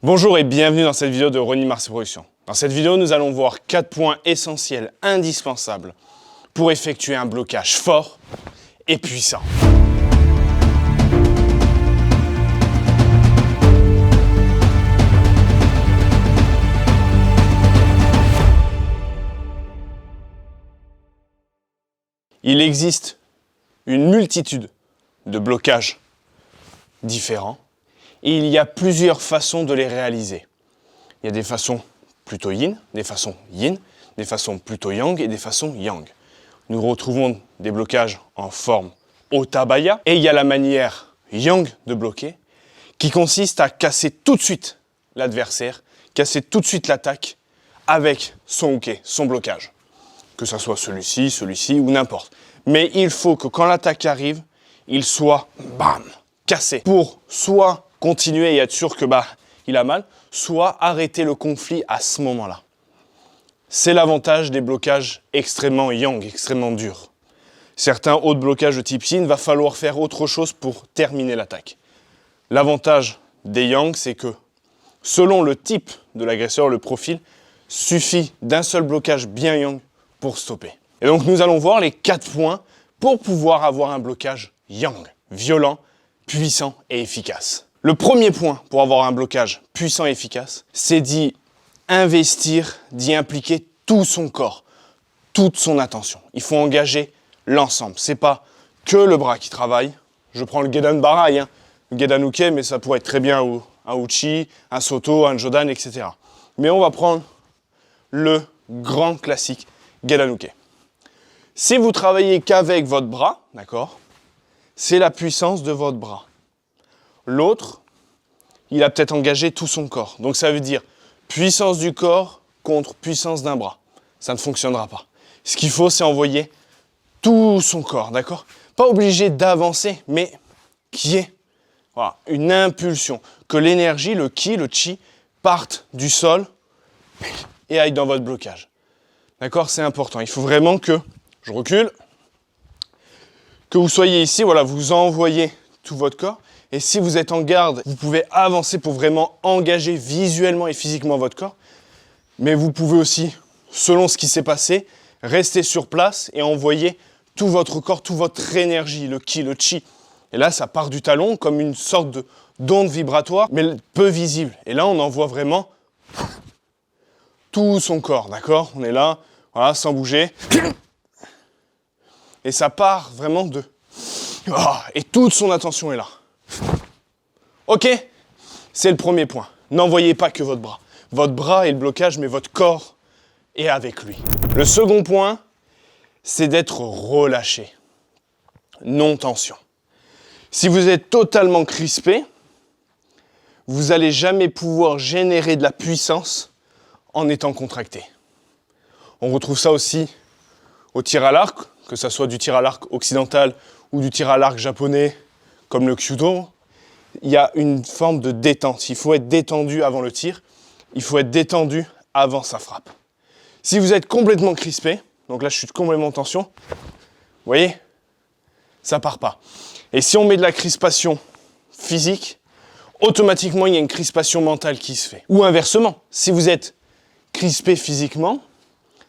Bonjour et bienvenue dans cette vidéo de Ronnie Marseille Productions. Dans cette vidéo, nous allons voir 4 points essentiels, indispensables pour effectuer un blocage fort et puissant. Il existe une multitude de blocages différents et il y a plusieurs façons de les réaliser. Il y a des façons plutôt yin, des façons yin, des façons plutôt yang et des façons yang. Nous retrouvons des blocages en forme Otabaya et il y a la manière yang de bloquer qui consiste à casser tout de suite l'adversaire, casser tout de suite l'attaque avec son hookay, son blocage. Que ce soit celui-ci ou n'importe. Mais il faut que quand l'attaque arrive, il soit bam, cassé. Pour soit continuer et être sûr que il a mal, soit arrêter le conflit à ce moment-là. C'est l'avantage des blocages extrêmement yang, extrêmement durs. Certains autres blocages de type yin, va falloir faire autre chose pour terminer l'attaque. L'avantage des yang, c'est que selon le type de l'agresseur, le profil, suffit d'un seul blocage bien yang pour stopper. Et donc nous allons voir les 4 points pour pouvoir avoir un blocage yang, violent, puissant et efficace. Le premier point pour avoir un blocage puissant et efficace, c'est d'y investir, d'y impliquer tout son corps, toute son attention. Il faut engager l'ensemble. C'est pas que le bras qui travaille. Je prends le Gedan Barai, le Gedan Uke, mais ça pourrait être très bien un Uchi, un Soto, un Jodan, etc. Mais on va prendre le grand classique Gedan Uke. Si vous travaillez qu'avec votre bras, d'accord, c'est la puissance de votre bras. L'autre, il a peut-être engagé tout son corps. Donc ça veut dire puissance du corps contre puissance d'un bras. Ça ne fonctionnera pas. Ce qu'il faut, c'est envoyer tout son corps, d'accord? Pas obligé d'avancer, mais qu'il y ait une impulsion. Que l'énergie, le ki, le chi, partent du sol et aillent dans votre blocage. D'accord? C'est important. Il faut vraiment que, je recule, que vous soyez ici, voilà, vous envoyez tout votre corps. Et si vous êtes en garde, vous pouvez avancer pour vraiment engager visuellement et physiquement votre corps. Mais vous pouvez aussi, selon ce qui s'est passé, rester sur place et envoyer tout votre corps, toute votre énergie, le ki, le chi. Et là, ça part du talon comme une sorte d'onde vibratoire, mais peu visible. Et là, on envoie vraiment tout son corps, d'accord? On est là, voilà, sans bouger. Et ça part vraiment de... et toute son attention est là. Ok? C'est le premier point. N'envoyez pas que votre bras. Votre bras est le blocage, mais votre corps est avec lui. Le second point, c'est d'être relâché. Non tension. Si vous êtes totalement crispé, vous n'allez jamais pouvoir générer de la puissance en étant contracté. On retrouve ça aussi au tir à l'arc, que ce soit du tir à l'arc occidental ou du tir à l'arc japonais, comme le Kyudo. Il y a une forme de détente. Il faut être détendu avant le tir. Il faut être détendu avant sa frappe. Si vous êtes complètement crispé, donc là je suis complètement en tension, vous voyez, ça part pas. Et si on met de la crispation physique, automatiquement il y a une crispation mentale qui se fait. Ou inversement, si vous êtes crispé physiquement,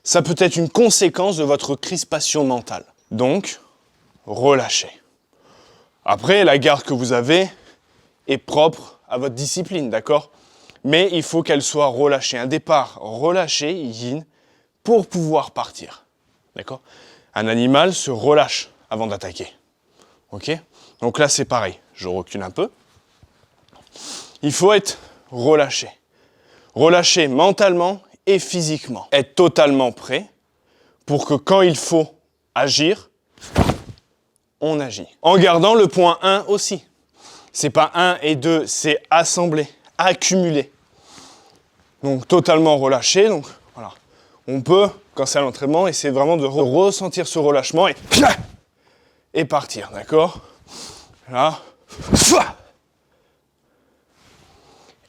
ça peut être une conséquence de votre crispation mentale. Donc, relâchez. Après, la garde que vous avez est propre à votre discipline, d'accord? Mais il faut qu'elle soit relâchée. Un départ relâché, yin, pour pouvoir partir. D'accord? Un animal se relâche avant d'attaquer. Ok? Donc là, c'est pareil. Je recule un peu. Il faut être relâché. Relâché mentalement et physiquement. Être totalement prêt pour que quand il faut agir, on agit. En gardant le point 1 aussi. C'est pas 1 et 2, c'est assembler, accumuler. Donc totalement relâché. Donc voilà. On peut, quand c'est à l'entraînement, essayer vraiment de ressentir ce relâchement et partir, d'accord? Là.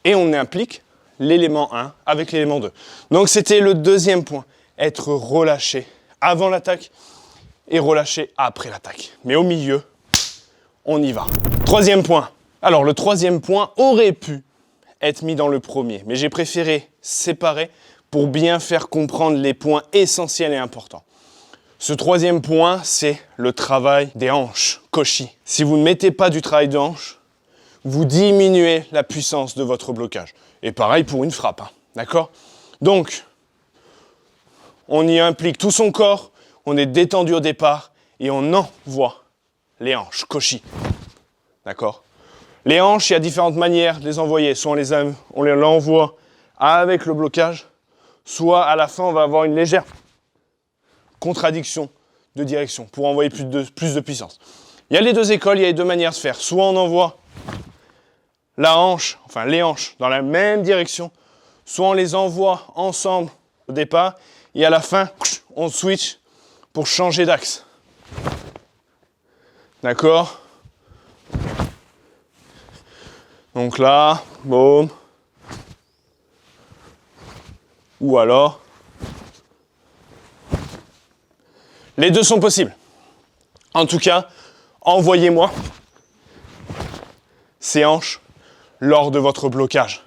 Et on implique l'élément 1 avec l'élément 2. Donc c'était le deuxième point. Être relâché avant l'attaque et relâché après l'attaque. Mais au milieu, on y va. Troisième point. Alors le troisième point aurait pu être mis dans le premier. Mais j'ai préféré séparer pour bien faire comprendre les points essentiels et importants. Ce troisième point, c'est le travail des hanches, koshi. Si vous ne mettez pas du travail de hanches, vous diminuez la puissance de votre blocage. Et pareil pour une frappe, hein, d'accord? Donc, on y implique tout son corps, on est détendu au départ et on envoie les hanches, koshi. D'accord? Les hanches, il y a différentes manières de les envoyer. Soit on les envoie avec le blocage, soit à la fin, on va avoir une légère contradiction de direction pour envoyer plus de puissance. Il y a les deux écoles, il y a les deux manières de faire. Soit on envoie la hanche, enfin les hanches dans la même direction, soit on les envoie ensemble au départ et à la fin, on switch pour changer d'axe. D'accord? Donc là, boum. Ou alors, les deux sont possibles. En tout cas, envoyez-moi ces hanches lors de votre blocage.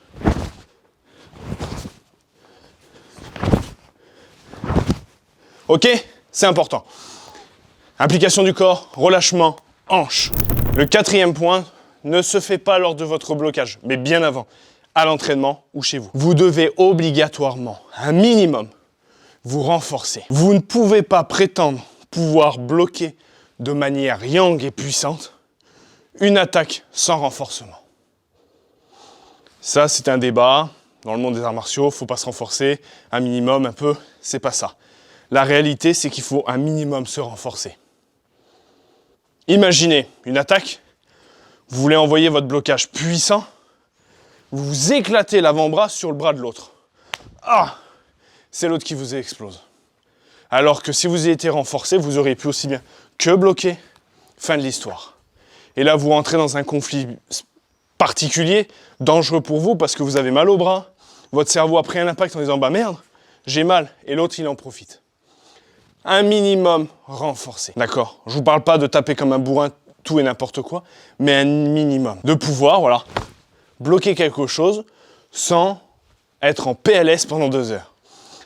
Ok? C'est important. Application du corps, relâchement, hanches. Le quatrième point ne se fait pas lors de votre blocage, mais bien avant, à l'entraînement ou chez vous. Vous devez obligatoirement, un minimum, vous renforcer. Vous ne pouvez pas prétendre pouvoir bloquer de manière yang et puissante une attaque sans renforcement. Ça, c'est un débat. Dans le monde des arts martiaux, il ne faut pas se renforcer. Un minimum, un peu, c'est pas ça. La réalité, c'est qu'il faut un minimum se renforcer. Imaginez une attaque. Vous voulez envoyer votre blocage puissant. Vous éclatez l'avant-bras sur le bras de l'autre. Ah! C'est l'autre qui vous explose. Alors que si vous y étiez renforcé, vous auriez pu aussi bien que bloquer. Fin de l'histoire. Et là, vous rentrez dans un conflit particulier, dangereux pour vous parce que vous avez mal au bras. Votre cerveau a pris un impact en disant « bah merde, j'ai mal » et l'autre, il en profite. Un minimum renforcé. D'accord? Je ne vous parle pas de taper comme un bourrin tout et n'importe quoi, mais un minimum. De pouvoir, voilà, bloquer quelque chose sans être en PLS pendant 2 heures.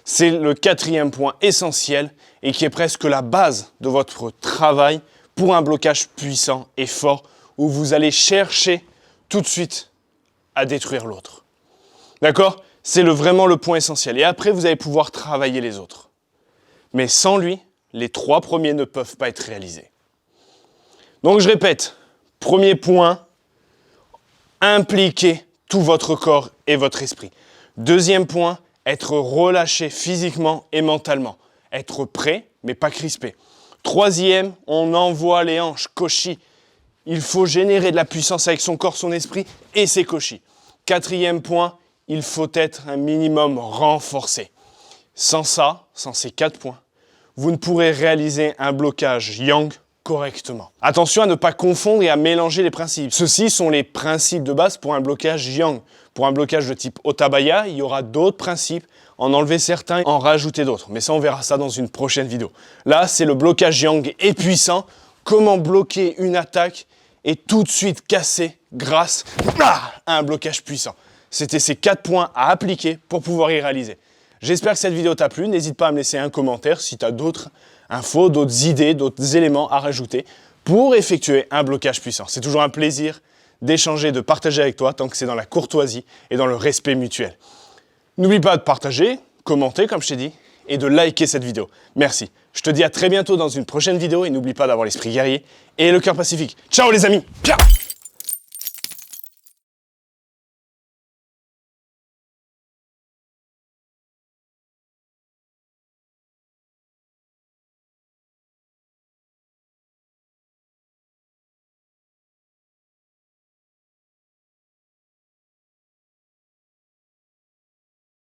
C'est le quatrième point essentiel et qui est presque la base de votre travail pour un blocage puissant et fort où vous allez chercher tout de suite à détruire l'autre. D'accord? C'est vraiment le point essentiel. Et après, vous allez pouvoir travailler les autres. Mais sans lui, les 3 premiers ne peuvent pas être réalisés. Donc je répète, premier point, impliquer tout votre corps et votre esprit. Deuxième point, être relâché physiquement et mentalement. Être prêt, mais pas crispé. Troisième, on envoie les hanches, koshi. Il faut générer de la puissance avec son corps, son esprit et ses koshi. Quatrième point, il faut être un minimum renforcé. Sans ça, sans ces 4 points, vous ne pourrez réaliser un blocage yang correctement. Attention à ne pas confondre et à mélanger les principes. Ceux-ci sont les principes de base pour un blocage yang. Pour un blocage de type Otabaya, il y aura d'autres principes, en enlever certains, en rajouter d'autres. Mais ça, on verra ça dans une prochaine vidéo. Là, c'est le blocage yang et puissant. Comment bloquer une attaque et tout de suite casser grâce à un blocage puissant. C'était ces 4 points à appliquer pour pouvoir y réaliser. J'espère que cette vidéo t'a plu. N'hésite pas à me laisser un commentaire si tu as d'autres infos, d'autres idées, d'autres éléments à rajouter pour effectuer un blocage puissant. C'est toujours un plaisir d'échanger, de partager avec toi tant que c'est dans la courtoisie et dans le respect mutuel. N'oublie pas de partager, commenter comme je t'ai dit et de liker cette vidéo. Merci. Je te dis à très bientôt dans une prochaine vidéo et n'oublie pas d'avoir l'esprit guerrier et le cœur pacifique. Ciao les amis. Ciao.